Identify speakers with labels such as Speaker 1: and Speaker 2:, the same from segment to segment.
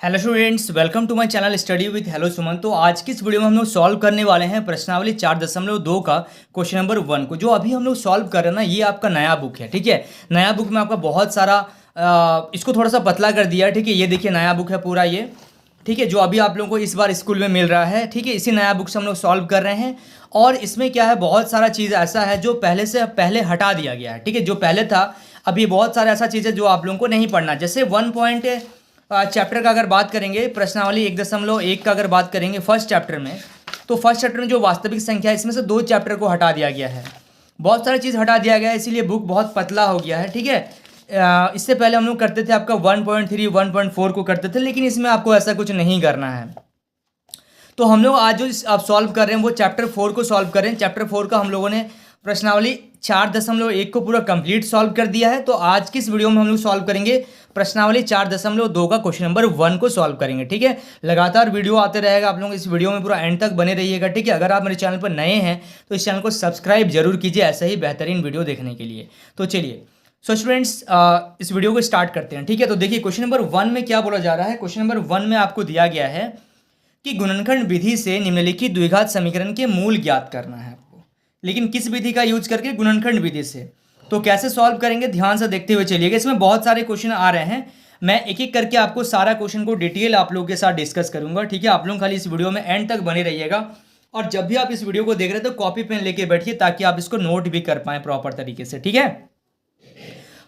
Speaker 1: Hello students, welcome to my channel study with hello Suman. तो आज की इस वीडियो में हम लोग सॉल्व करने वाले हैं प्रश्नावली 4.2 का क्वेश्चन नंबर 1 को। जो अभी हम लोग सॉल्व कर रहे हैं ना, ये आपका नया बुक है। ठीक है, नया बुक में आपका बहुत सारा इसको थोड़ा सा पतला कर दिया है। ठीक है, ये देखिए नया बुक है पूरा ये। ठीक है, जो अभी आप लोगों को इस बार स्कूल में मिल रहा है। ठीक है, इसी नया बुक से हम लोग सॉल्व कर रहे हैं। और इसमें क्या है, बहुत सारा चीज़ ऐसा है जो पहले हटा दिया गया है। ठीक है, जो पहले था अभी बहुत सारा ऐसा चीज़ है जो आप लोगों को नहीं पढ़ना। जैसे 1 चैप्टर का अगर बात करेंगे, प्रश्नावली 1.1 का अगर बात करेंगे फर्स्ट चैप्टर में, तो फर्स्ट चैप्टर में जो वास्तविक संख्या है इसमें से 2 चैप्टर को हटा दिया गया है। बहुत सारी चीज़ हटा दिया गया है, इसीलिए बुक बहुत पतला हो गया है। ठीक है, इससे पहले हम लोग करते थे आपका 1.3 1.4 को करते थे, लेकिन इसमें आपको ऐसा कुछ नहीं करना है। तो हम लोग आज जो आप सॉल्व कर रहे हैं वो चैप्टर 4 को सॉल्व कर रहे हैं। चैप्टर 4 का हम लोगों ने प्रश्नावली 4.1 को पूरा कंप्लीट सॉल्व कर दिया है। तो आज की इस वीडियो में हम लोग सॉल्व करेंगे प्रश्नावली 4.2 का क्वेश्चन नंबर 1 को सॉल्व करेंगे। ठीक है, लगातार वीडियो आते रहेगा, आप लोग इस वीडियो में पूरा एंड तक बने रहिएगा। ठीक है, अगर आप मेरे चैनल पर नए हैं तो इस चैनल को सब्सक्राइब जरूर कीजिए ऐसे ही बेहतरीन वीडियो देखने के लिए। तो चलिए स्टूडेंट्स इस वीडियो को स्टार्ट करते हैं। ठीक है, तो देखिए क्वेश्चन नंबर 1 में क्या बोला जा रहा है। क्वेश्चन नंबर 1 में आपको दिया गया है कि गुणनखंड विधि से निम्नलिखित द्विघात समीकरण के मूल ज्ञात करना है आपको, लेकिन किस विधि का यूज करके, गुणनखंड विधि से। तो कैसे सॉल्व करेंगे ध्यान से देखते हुए चलिएगा। इसमें बहुत सारे क्वेश्चन आ रहे हैं, मैं एक एक करके आपको सारा क्वेश्चन को डिटेल आप लोगों के साथ डिस्कस करूंगा। ठीक है, आप लोग खाली इस वीडियो में एंड तक बने रहिएगा। और जब भी आप इस वीडियो को देख रहे हैं तो कॉपी पेन लेके बैठिए ताकि आप इसको नोट भी कर पाएं प्रॉपर तरीके से। ठीक है,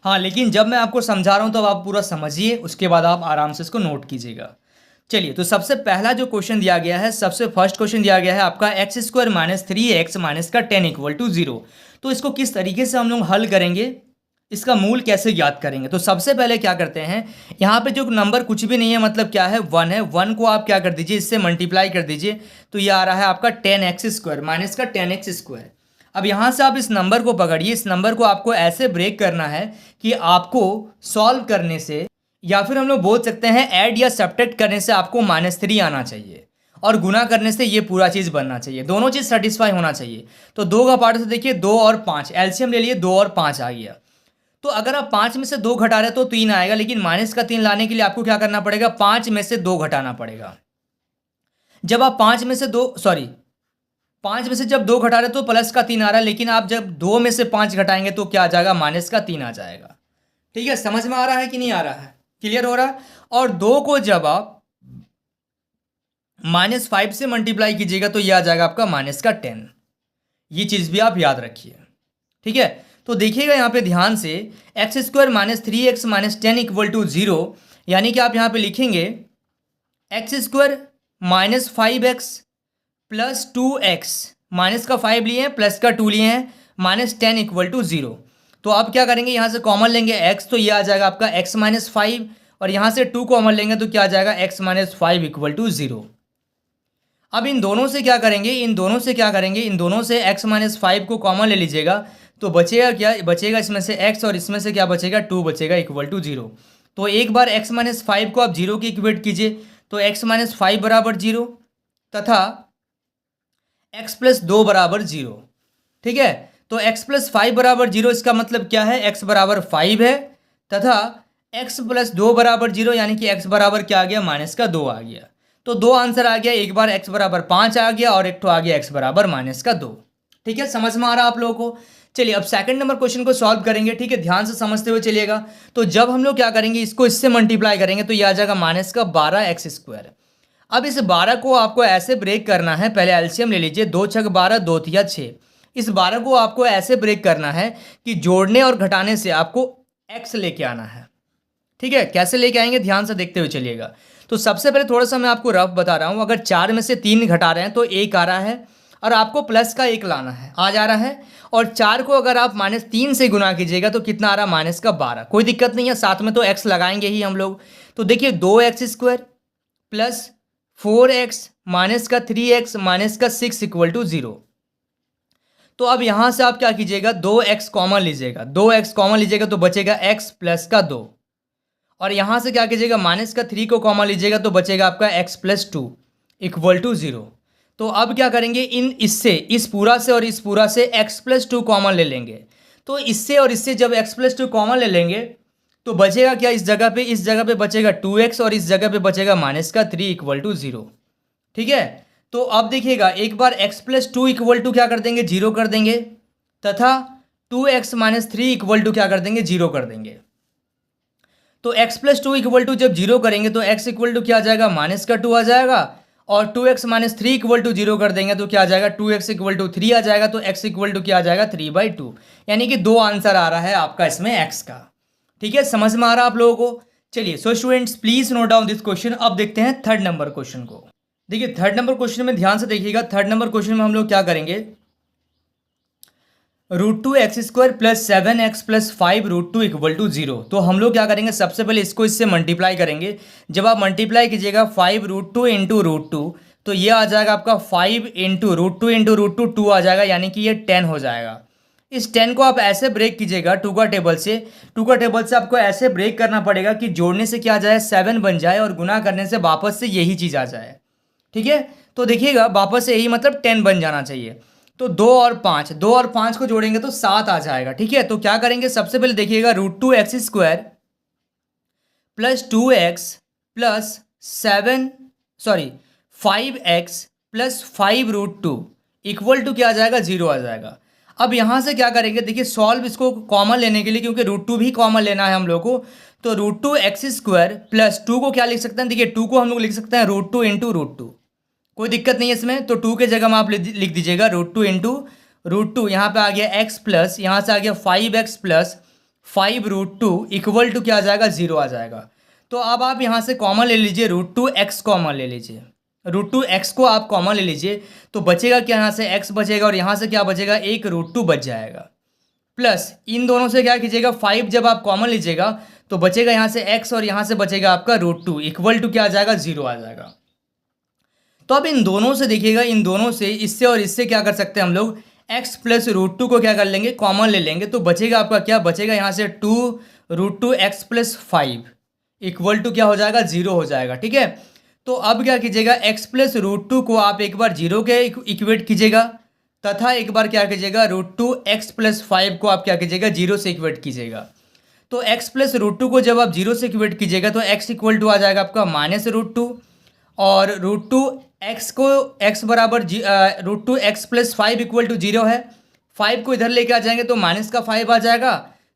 Speaker 1: हाँ, लेकिन जब मैं आपको समझा रहा हूं तो आप पूरा समझिए, उसके बाद आप आराम से इसको नोट कीजिएगा। चलिए, तो सबसे पहला जो क्वेश्चन दिया गया है, सबसे फर्स्ट क्वेश्चन दिया गया है आपका x² - 3x - 10 = 0। तो इसको किस तरीके से हम लोग हल करेंगे, इसका मूल कैसे ज्ञात करेंगे। तो सबसे पहले क्या करते हैं, यहाँ पे जो नंबर कुछ भी नहीं है, मतलब क्या है, 1 है। 1 को आप क्या कर दीजिए, इससे मल्टीप्लाई कर दीजिए, तो ये आ रहा है आपका 10x² माइनस का 10x²। अब यहाँ से आप इस नंबर को पकड़िए, इस नंबर को आपको ऐसे ब्रेक करना है कि आपको सॉल्व करने से, या फिर हम लोग बोल सकते हैं ऐड या सब्ट्रैक्ट करने से आपको -3 आना चाहिए, और गुना करने से ये पूरा चीज़ बनना चाहिए। दोनों चीज़ सेटिस्फाई होना चाहिए। तो 2 का पार्ट से देखिए, 2 और 5 एलसीएम ले लिए, 2 और 5 आ गया। तो अगर आप 5 में से 2 घटा रहे तो 3 आएगा, लेकिन -3 लाने के लिए आपको क्या करना पड़ेगा, 5 में से 2 घटाना पड़ेगा। जब आप 5 में से जब 2 घटा रहे तो +3 आ रहा है, लेकिन आप जब 2 में से 5 घटाएंगे तो क्या आ जाएगा, -3 आ जाएगा। ठीक है, समझ में आ रहा है कि नहीं आ रहा है, क्लियर हो रहा है। और 2 को जब आप -5 से मल्टीप्लाई कीजिएगा तो ये आ जाएगा आपका -10। ये चीज़ भी आप याद रखिए। ठीक है, तो देखिएगा यहाँ पे ध्यान से, x² - 3x - 10 = 0, यानी कि आप यहाँ पे लिखेंगे x² - 5x + 2x, माइनस का 5 लिए हैं, प्लस का 2 लिए हैं, -10 = 0। तो आप क्या करेंगे, यहाँ से कॉमन लेंगे x, तो ये आ जाएगा आपका x - 5, और यहाँ से 2 कॉमन लेंगे तो क्या आ जाएगा, x - 5 = 0। अब इन दोनों से क्या करेंगे, इन दोनों से x - 5 को कॉमन ले लीजिएगा, तो बचेगा क्या, बचेगा इसमें से x, और इसमें से क्या बचेगा, 2 बचेगा, = 0। तो एक बार x - 5 को आप 0 की इक्वेट कीजिए, तो x - 5 = 0 तथा x + 2 = 0। ठीक है, तो x + 5 = 0, इसका मतलब क्या है, x = 5 है, तथा x + 2 = 0, यानी कि x बराबर क्या आ गया, -2 आ गया। तो 2 आंसर आ गया, एक बार x = 5 आ गया, और एक तो आ गया x = -2। ठीक है, समझ में आ रहा आप लोगों को। चलिए अब सेकंड नंबर क्वेश्चन को सॉल्व करेंगे। ठीक है, ध्यान से समझते हुए चलिएगा। तो जब हम लोग क्या करेंगे, इसको इससे मल्टीप्लाई करेंगे तो ये आ जाएगा -12x²। अब इस 12 को आपको ऐसे ब्रेक करना है, पहले एलसीएम ले लीजिए, 2 × 6 = 12, 2 × 3 = 6। इस 12 को आपको ऐसे ब्रेक करना है कि जोड़ने और घटाने से आपको x लेके आना है। ठीक है, कैसे लेके आएंगे ध्यान से देखते हुए चलिएगा। तो सबसे पहले थोड़ा सा मैं आपको रफ बता रहा हूँ। अगर 4 में से 3 घटा रहे हैं तो 1 आ रहा है, और आपको प्लस का 1 लाना है, आ जा रहा है। और 4 को अगर आप -3 से गुना कीजिएगा तो कितना आ रहा है, -12। कोई दिक्कत नहीं है, साथ में तो x लगाएंगे ही हम लोग। तो देखिए 2x² + 4x - 3x - 6 = 0। तो अब यहाँ से आप क्या कीजिएगा, 2x कॉमन लीजिएगा, 2x कॉमन लीजिएगा तो बचेगा x + 2, और यहाँ से क्या कीजिएगा, -3 को कॉमन लीजिएगा तो बचेगा आपका x + 2 = 0। तो अब क्या करेंगे, इससे, इस पूरा से और इस पूरा से x + 2 कॉमन ले लेंगे। तो इससे और इससे जब x + 2 कॉमन ले लेंगे तो बचेगा क्या इस जगह पे बचेगा 2x और इस जगह पे बचेगा -3 = 0। ठीक है, तो अब देखिएगा एक बार x + 2 = क्या कर देंगे, 0 कर देंगे, तथा 2x - 3 = क्या कर देंगे, 0 कर देंगे। तो x + 2 = जब 0 करेंगे तो x = क्या आ जाएगा, -2 आ जाएगा, और 2x - 3 = 0 कर देंगे तो क्या आ जाएगा, 2x = 3 आ जाएगा, तो x = क्या आ जाएगा, 3/2। यानी कि 2 आंसर आ रहा है आपका इसमें x का। ठीक है, समझ में आ रहा है आप लोगों को। चलिए, so students please note down this question. अब देखते हैं थर्ड नंबर क्वेश्चन को। देखिए थर्ड नंबर क्वेश्चन में ध्यान से देखिएगा। थर्ड नंबर क्वेश्चन में हम लोग क्या करेंगे, √2x² + 7x + 5 √2 = 0। तो हम लोग क्या करेंगे, सबसे पहले इसको इससे मल्टीप्लाई करेंगे। जब आप मल्टीप्लाई कीजिएगा 5 √2 × √2, तो ये आ जाएगा आपका 5 × √2 × √2 2 आ जाएगा, यानी कि ये 10 हो जाएगा। इस 10 को आप ऐसे ब्रेक कीजिएगा 2 का टेबल से। 2 का टेबल से आपको ऐसे ब्रेक करना पड़ेगा कि जोड़ने से क्या आ जाए, 7 बन जाए, और गुना करने से वापस से यही चीज़ आ जाए। ठीक है, तो देखिएगा वापस से यही मतलब 10 बन जाना चाहिए। तो 2 और 5 को जोड़ेंगे तो 7 आ जाएगा। ठीक है, तो क्या करेंगे, सबसे पहले देखिएगा √2x² + 2x + 5x + 5 √2 = क्या आ जाएगा, 0 आ जाएगा। अब यहाँ से क्या करेंगे, देखिए सॉल्व इसको कॉमन लेने के लिए, क्योंकि √2 भी कॉमन लेना है हम लोग को। तो √2x² + 2 को क्या लिख सकते हैं, देखिए 2 को हम लोग लिख सकते हैं √2 × √2, कोई दिक्कत नहीं है इसमें। तो 2 के जगह में आप लिख दीजिएगा √2 × √2। यहाँ पे आ गया x प्लस, यहाँ से आ गया 5x + 5 √2 = क्या आ जाएगा, 0 आ जाएगा। तो अब आप यहाँ से कॉमन ले लीजिए, √2x कॉमन ले लीजिए, √2x को आप कॉमन ले लीजिए। तो बचेगा क्या, यहाँ से x बचेगा, और यहाँ से क्या बचेगा, एक √2 बच जाएगा। प्लस इन दोनों से क्या कीजिएगा, 5 जब आप कॉमन लीजिएगा तो बचेगा यहाँ से x, और यहाँ से बचेगा आपका √2 = क्या आ जाएगा, 0 आ जाएगा। तो अब इन दोनों से देखिएगा, इन दोनों से, इससे और इससे क्या कर सकते हैं हम लोग, x + √2 को क्या कर लेंगे, कॉमन ले लेंगे। तो बचेगा आपका क्या बचेगा, यहाँ से 2 √2x + 5 = क्या हो जाएगा, 0 हो जाएगा। ठीक है, तो अब क्या कीजिएगा, x + √2 को आप एक बार 0 के इक्वेट कीजिएगा, तथा एक बार क्या कीजिएगा, √2x + 5 को आप क्या कीजिएगा, 0 से इक्वेट कीजिएगा। तो x + √2 को जब आप 0 से इक्वेट कीजिएगा तो x = आ जाएगा आपका -√2, और √2x को x बराबर √2x + 5 = 0 है। 5 को इधर लेके आ जाएंगे तो -5 आ जाएगा,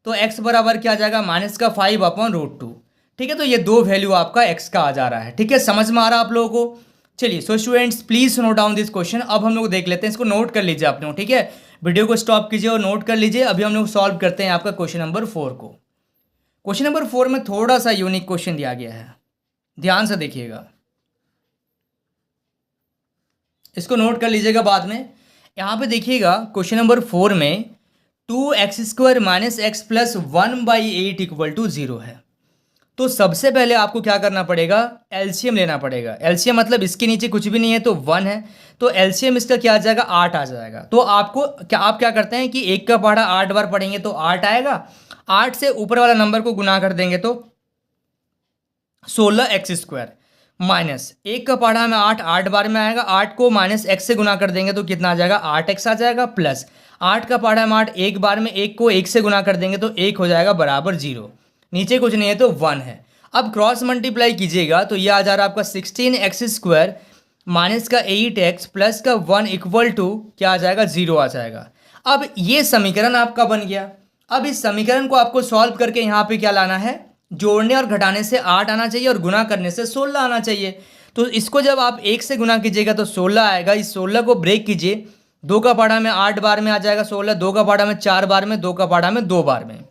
Speaker 1: तो x बराबर क्या आ जाएगा, -5/√2। ठीक है, तो ये दो वैल्यू आपका x का आ जा रहा है। ठीक है, समझ में आ रहा है आप लोगों को। चलिए, so students please note down this question. अब हम लोग देख लेते हैं, इसको नोट कर लीजिए आप लोग। ठीक है, वीडियो को स्टॉप कीजिए और नोट कर लीजिए। अभी हम लोग सॉल्व करते हैं आपका क्वेश्चन नंबर 4 को। क्वेश्चन नंबर 4 में थोड़ा सा यूनिक क्वेश्चन दिया गया है, ध्यान से देखिएगा, इसको नोट कर लीजिएगा बाद में। यहाँ पे देखिएगा क्वेश्चन नंबर 4 में 2x² - x + 1/8 = 0 है। तो सबसे पहले आपको क्या करना पड़ेगा, एलसीएम लेना पड़ेगा। एलसीएम मतलब इसके नीचे कुछ भी नहीं है तो 1 है, तो एलसीएम इसका क्या आ जाएगा, 8 आ जाएगा। तो आपको आप क्या करते हैं कि 1 का पहाड़ा 8 बार पढ़ेंगे तो 8 आएगा, 8 से ऊपर वाला नंबर को गुना कर देंगे तो 16x² माइनस 1 का पहाड़ा में 8 बार में आएगा, 8 को -x से गुना कर देंगे तो कितना आ जाएगा, 8x आ जाएगा, प्लस 8 का पहाड़ा में 8 एक बार में 1 को 1 से गुना कर देंगे तो 1 हो जाएगा बराबर 0, नीचे कुछ नहीं है तो 1 है। अब क्रॉस मल्टीप्लाई कीजिएगा तो ये आ जा रहा है आपका 16x² माइनस का 8x प्लस का 1 = क्या आ जाएगा, 0 आ जाएगा। अब ये समीकरण आपका बन गया। अब इस समीकरण को आपको सॉल्व करके यहाँ पे क्या लाना है, जोड़ने और घटाने से 8 आना चाहिए और गुना करने से 16 आना चाहिए। तो इसको जब आप 1 से गुना कीजिएगा तो 16 आएगा। इस 16 को ब्रेक कीजिए, 2 का पहाड़ा में 8 बार में आ जाएगा 16, 2 का पहाड़ा में 4 बार में, 2 का पहाड़ा में 2 बार में।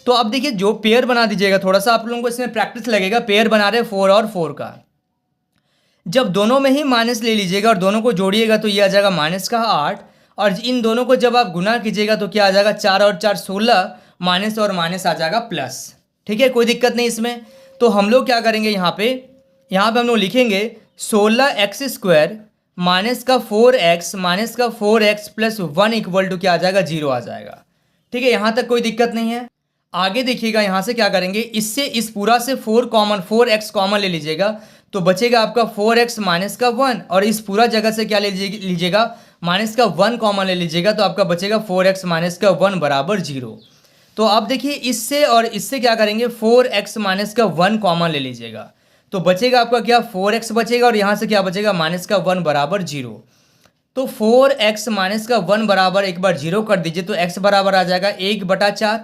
Speaker 1: तो अब देखिए जो पेयर बना दीजिएगा, थोड़ा सा आप लोगों को इसमें प्रैक्टिस लगेगा। पेयर बना रहे 4 और 4 का, जब दोनों में ही माइनस ले लीजिएगा और दोनों को जोड़िएगा तो ये आ जाएगा -8, और इन दोनों को जब आप गुना कीजिएगा तो क्या आ जाएगा, 4 और 4 16, माइनस और माइनस आ जाएगा प्लस। ठीक है, कोई दिक्कत नहीं इसमें। तो हम लोग क्या करेंगे, यहाँ पे हम लोग लिखेंगे 16x² माइनस का 4x माइनस का 4x प्लस 1 = क्या आ जाएगा, 0 आ जाएगा। ठीक है, यहाँ तक कोई दिक्कत नहीं है। आगे देखिएगा, यहाँ से क्या करेंगे, इससे इस पूरा से 4x कॉमन ले लीजिएगा तो बचेगा आपका 4x माइनस का 1, और इस पूरा जगह से क्या ले लीजिएगा, माइनस का 1 कॉमन ले लीजिएगा तो आपका बचेगा 4x माइनस का 1 बराबर 0। तो अब देखिए इससे और इससे क्या करेंगे, 4x माइनस का 1 कॉमन ले लीजिएगा, तो बचेगा आपका क्या 4x बचेगा, और यहाँ से क्या बचेगा माइनस का 1 बराबर 0। तो 4x माइनस का 1 बराबर एक बार 0 कर दीजिए, तो x बराबर आ जाएगा 1/4।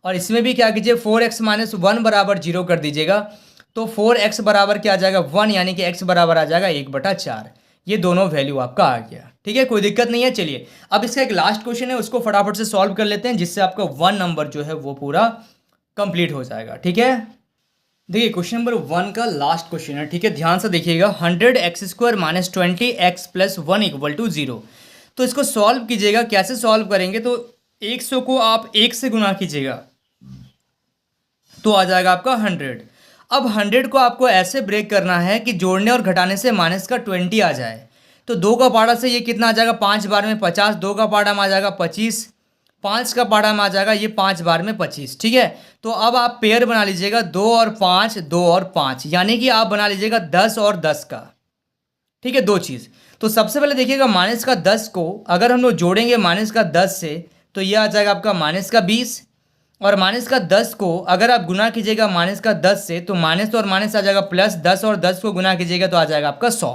Speaker 1: और इसमें भी क्या कीजिए 4x माइनस 1 बराबर 0 कर दीजिएगा, तो 4x बराबर क्या आ जाएगा 1, यानी कि x बराबर आ जाएगा 1/4। ये दोनों वैल्यू आपका आ गया, ठीक है, कोई दिक्कत नहीं है। चलिए अब इसका एक लास्ट क्वेश्चन है, उसको फटाफट से सॉल्व कर लेते हैं, जिससे आपका 1 नंबर जो है वो पूरा कंप्लीट हो जाएगा, ठीक है। देखिए क्वेश्चन नंबर 1 का लास्ट क्वेश्चन है, ठीक है, ध्यान से देखिएगा। 100x² minus 20x plus 1 equal to 0। तो इसको सॉल्व कीजिएगा, कैसे सॉल्व करेंगे, तो 100 को आप 1 से गुना कीजिएगा तो आ जाएगा आपका 100। अब 100 को आपको ऐसे ब्रेक करना है कि जोड़ने और घटाने से माइनस का 20 आ जाए। तो 2 का पाड़ा से ये कितना आ जाएगा, 5 बार में 50, 2 का पाड़ा में आ जाएगा 25, 5 का पाड़ा में आ जाएगा ये 5 बार में 25, ठीक है। तो अब आप पेयर बना लीजिएगा 2 और 5, 2 और 5, यानी कि आप बना लीजिएगा 10 और 10 का, ठीक है, दो चीज़। तो सबसे पहले देखिएगा माइनस का 10 को अगर हम लोग जोड़ेंगे माइनस का 10 से, तो ये आ जाएगा आपका माइनस का 20, और माइनस का 10 को अगर आप गुना कीजिएगा माइनस का 10 से, तो माइनस और माइनस आ जाएगा प्लस, 10 और 10 को गुना कीजिएगा तो आ जाएगा आपका 100।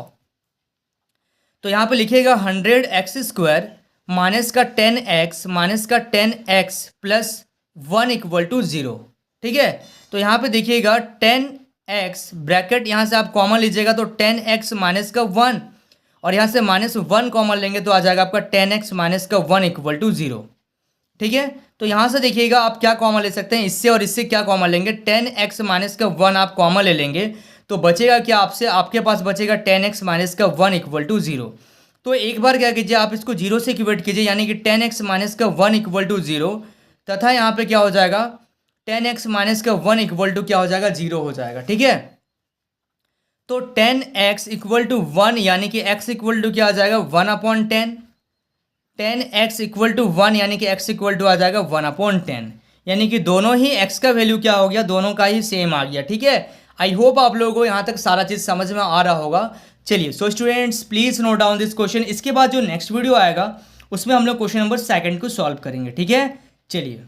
Speaker 1: तो यहाँ पे लिखिएगा 100x² माइनस का 10x माइनस का 10x प्लस 1 इक्वल टू 0, ठीक है। तो यहाँ पे देखिएगा 10x ब्रैकेट यहाँ से आप कॉमन लीजिएगा तो 10x माइनस का 1, और यहाँ से माइनस 1 कॉमन लेंगे तो आ जाएगा आपका 10x माइनस का 1 इक्वल टू 0, ठीक है। तो यहाँ से देखिएगा आप क्या कॉमन ले सकते हैं, इससे और इससे क्या कॉमन लेंगे, 10x माइनस का 1 आप कॉमन ले लेंगे, तो बचेगा क्या आपसे, आपके पास बचेगा 10x माइनस का 1 इक्वल टू 0। तो एक बार क्या कीजिए आप इसको 0 से इक्वेट कीजिए, यानी कि 10x माइनस का 1 इक्वल टू 0, तथा यहाँ पे क्या हो जाएगा 10x माइनस का 1 इक्वल टू क्या हो जाएगा 0 हो जाएगा, ठीक है। तो 10x इक्वल टू 1 यानी कि x इक्वल टू क्या आ जाएगा 1/10, 10x इक्वल टू 1 यानी कि x इक्वल टू आ जाएगा 1/10, यानी कि दोनों ही x का वैल्यू क्या हो गया, दोनों का ही सेम आ गया, ठीक है। आई होप आप लोगों को यहाँ तक सारा चीज़ समझ में आ रहा होगा। चलिए so students please note down this question, इसके बाद जो नेक्स्ट वीडियो आएगा उसमें हम लोग क्वेश्चन नंबर 2 को सॉल्व करेंगे, ठीक है। चलिए।